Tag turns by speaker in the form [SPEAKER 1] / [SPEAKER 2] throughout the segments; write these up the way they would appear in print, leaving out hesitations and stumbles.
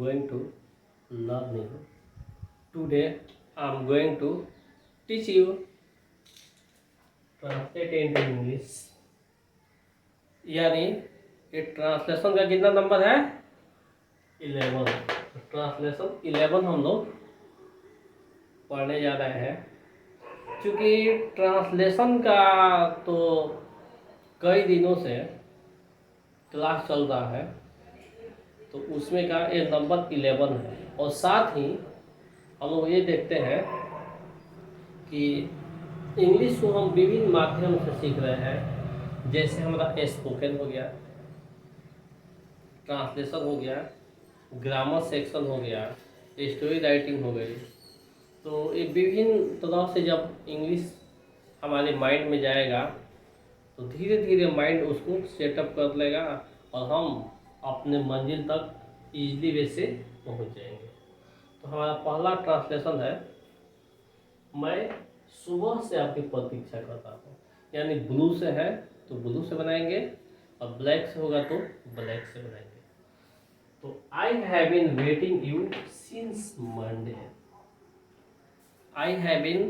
[SPEAKER 1] going to learn you. Today I'm going to teach you translate into English. यानी ये translation का कितना number है 11। ट्रांसलेशन 11 हम लोग पढ़ने जा रहे हैं। क्योंकि ट्रांसलेशन का तो कई दिनों से क्लास चल रहा है, तो उसमें का ये नंबर 11 है। और साथ ही हम लोग ये देखते हैं कि इंग्लिश को हम विभिन्न माध्यम से सीख रहे हैं। जैसे हमारा स्पोकन हो गया, ट्रांसलेशन हो गया, ग्रामर सेक्शन हो गया, स्टोरी राइटिंग हो गई। तो ये विभिन्न तरह से जब इंग्लिश हमारे माइंड में जाएगा तो धीरे धीरे माइंड उसको सेटअप कर लेगा और हम अपने मंजिल तक इजीली वे से पहुँच जाएंगे। तो हमारा पहला ट्रांसलेशन है, मैं सुबह से आपकी प्रतीक्षा करता हूँ। यानी ब्लू से है तो ब्लू से बनाएंगे और ब्लैक से होगा तो ब्लैक से बनाएंगे। तो I have been waiting you since Monday. I have been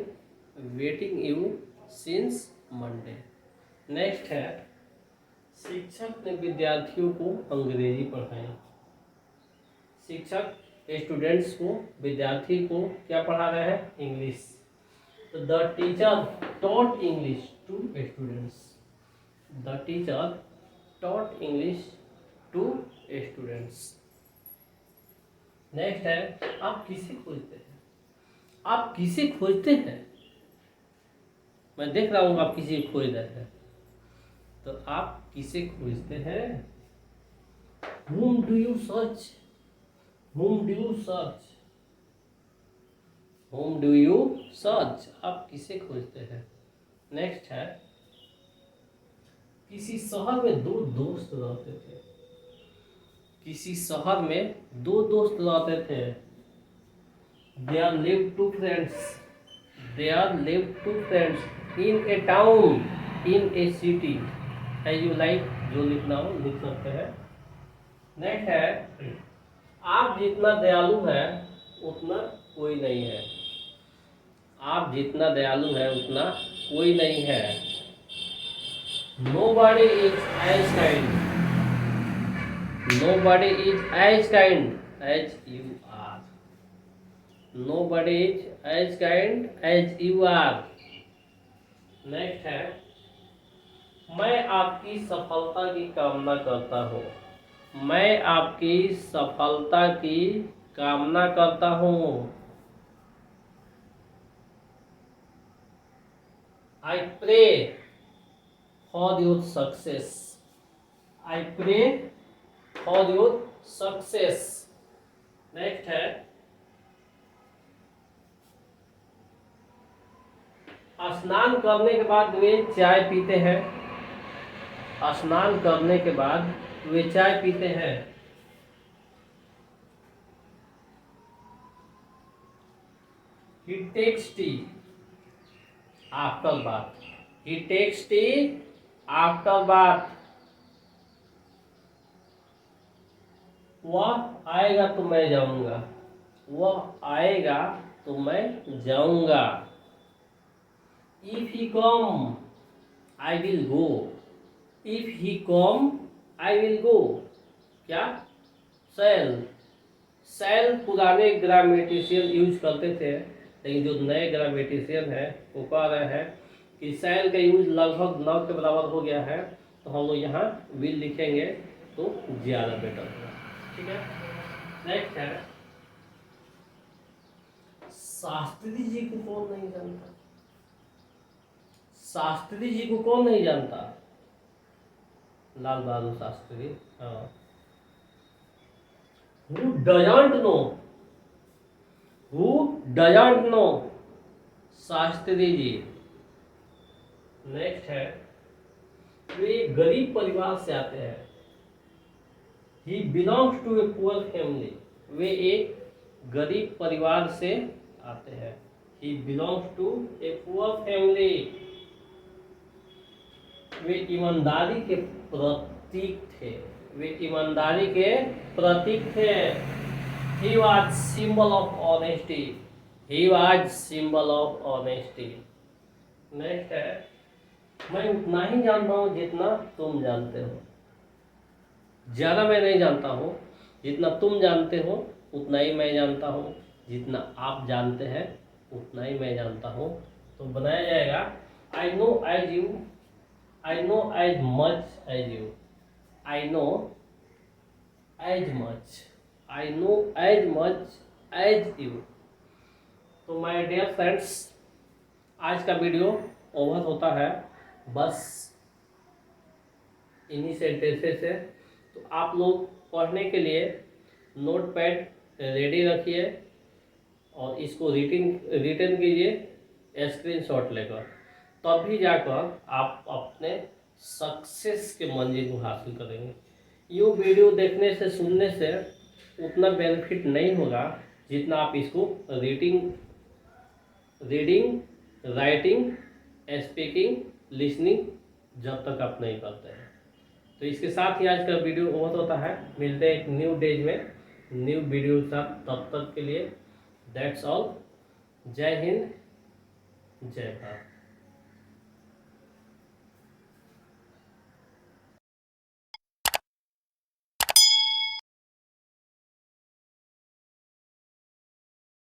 [SPEAKER 1] waiting you since Monday. Next है, शिक्षक ने विद्यार्थियों को अंग्रेजी पढ़ाई। शिक्षक स्टूडेंट्स को, विद्यार्थी को क्या पढ़ा रहे हैं? इंग्लिश। तो the teacher taught English to students. The teacher taught English to students. Next है, आप किसे खोजते हैं? आप किसे खोजते हैं? मैं देख रहा हूँ आप किसी को खोज रहे हैं, तो आप किसे खोजते हैं? Whom do you search? Whom do you search? Whom do you search? आप किसे खोजते हैं? नेक्स्ट है, किसी शहर में दो दोस्त रहते थे। किसी शहर में दो दोस्त रहते थे। There lived two friends. There lived two friends in a town, in a city. As you like, जो लिखना हो लिख सकते हैं। नेक्स्ट है, आप जितना दयालु है उतना कोई नहीं है। आप जितना दयालु है उतना कोई नहीं है। Nobody is as kind. Nobody is as kind as you are. Nobody is as kind as you are. Next है, मैं आपकी सफलता की कामना करता हूँ। मैं आपकी सफलता की कामना करता हूँ। I pray for your success. I pray for your success. Next है, स्नान करने के बाद वे चाय पीते हैं। स्नान करने के बाद वे चाय पीते हैं। He takes tea after bath. He takes tea after bath. वह आएगा तो मैं जाऊंगा। वह आएगा तो मैं जाऊंगा। If he come, I will go. If he come, I will go. क्या? shall. shall पुराने ग्रामेटिशियन यूज करते थे, लेकिन जो नए ग्रामेटिशियन है वो कह रहे हैं कि shall का यूज लगभग न के बराबर हो गया है, तो हम लोग यहाँ will लिखेंगे तो ज़्यादा बेटर होगा। ठीक है। नेक्स्ट है, शास्त्री जी को कौन नहीं जानता? शास्त्री जी को कौन नहीं जानता? लाल बहादुर शास्त्री। हाँ। Who doesn't know? Who doesn't know? Shastri ji. Next है, वे गरीब परिवार से आते हैं। He belongs to a poor family. वे एक गरीब परिवार से आते हैं। He belongs to a poor family. वे ईमानदारी के प्रतीक थे। वे ईमानदारी के प्रतीक थे। He was symbol of honesty. He was symbol of honesty. Next है, मैं उतना ही जानता हूँ जितना तुम जानते हो। ज़्यादा मैं नहीं जानता हूँ, जितना तुम जानते हो उतना ही मैं जानता हूँ, जितना आप जानते हैं उतना ही मैं जानता हूँ। तो बनाया जाएगा I know as you, I know as much as you, I know as much, I know as much as you. तो माय डियर फ्रेंड्स, आज का वीडियो ओवर होता है बस इन्हीं सेंटेंसेस से। तो आप लोग पढ़ने के लिए नोट पैड रेडी रखिए और इसको रिटर्न कीजिए स्क्रीनशॉट लेकर, तभी जाकर आप अपने सक्सेस के मंजिल को हासिल करेंगे। यूँ वीडियो देखने से सुनने से उतना बेनिफिट नहीं होगा जितना आप इसको रीडिंग, राइटिंग, स्पीकिंग, लिसनिंग जब तक आप नहीं करते हैं। तो इसके साथ ही आज का वीडियो ओवर होता है। मिलते हैं एक न्यू डेज में न्यू वीडियो के साथ। तब तक के लिए दैट्स ऑल। जय हिंद, जय भारत।